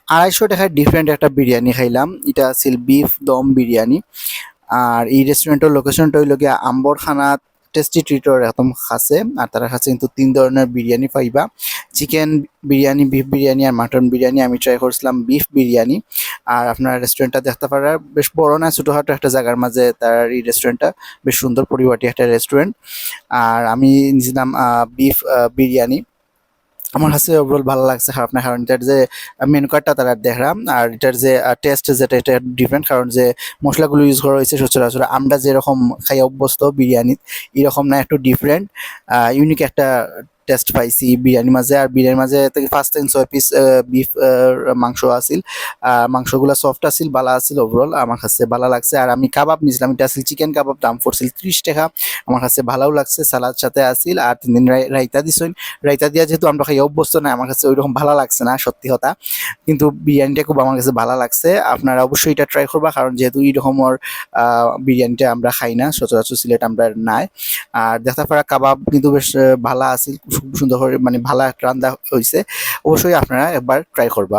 250 টাকার ডিফারেন্ট একটা বিরিয়ানি খাইলাম। এটা আছিল বিফ দম বিরিয়ানি। আর এই রেস্টুরেন্টের লোকেশনটা হইল গিয়া আম্বরখানা টেস্টি ট্রিটর একদম কাছে। আর তার কাছে কিন্তু 3 ধরনের বিরিয়ানি পাইবা, চিকেন বিরিয়ানি, বিফ বিরিয়ানি আর মাটন বিরিয়ানি। আমি ট্রাই করছিলাম বিফ বিরিয়ানি। আর আপনার রেস্টুরেন্টটা দেখতে পারার বেশ বড় না, ছোটখাটো একটা জায়গার মাঝে তার এই রেস্টুরেন্টটা, বেশ সুন্দর পরিপাটি একটা রেস্টুরেন্ট। আর আমি নিয়েছিলাম বিফ বিরিয়ানি। আমার কাছে ওভারঅল ভালো লাগছে, আপনার কারণ এটার যে মেনু কার্ডটা তারা দেখলাম, আর এটার যে টেস্ট যেটা এটা ডিফারেন্ট, কারণ যে মশলাগুলো ইউজ করা হয়েছে সচরাচর আমরা যেরকম খাই অভ্যস্ত বিরিয়ানি এরকম না, একটু ডিফারেন্ট ইউনিক একটা টেস্ট পাইছি বিরিয়ানির মাঝে। আর বিরিয়ানির মাঝে থেকে ফার্স্ট টাইম 6 পিস বিফ মাংস আছিল। মাংসগুলো সফট আছিল, ভালো আছিল, ওভারঅল আমার কাছে ভালো লাগছে। আর আমি কাবাব নিয়েছিলাম, এটা আছিল চিকেন কাবাব, দাম পড়ছিল 30 টাকা। আমার কাছে ভালোও লাগছে, সালাদ সাথে আছিল। আর 3 দিন রাইতা দিছেন। রাইতা দিয়া যেহেতু আমরা খাই অভ্যস্ত না, আমার কাছে ওইরকম ভালো লাগছে না সত্যি কথা, কিন্তু বিরিয়ানিটা খুব আমার কাছে ভালো লাগছে। আপনারা অবশ্যই এটা ট্রাই করবা, কারণ যেহেতু এই রকমের বিরিয়ানিটা আমরা খাই না সচরাচর, সিলেট আমরা নাই। আর দেখতে পারা কাবাব কিন্তু বেশ ভালো আছিল, খুব সুন্দর করে মানে ভালো রান্না হয়েছে। অবশ্যই আপনারা একবার ট্রাই করবা।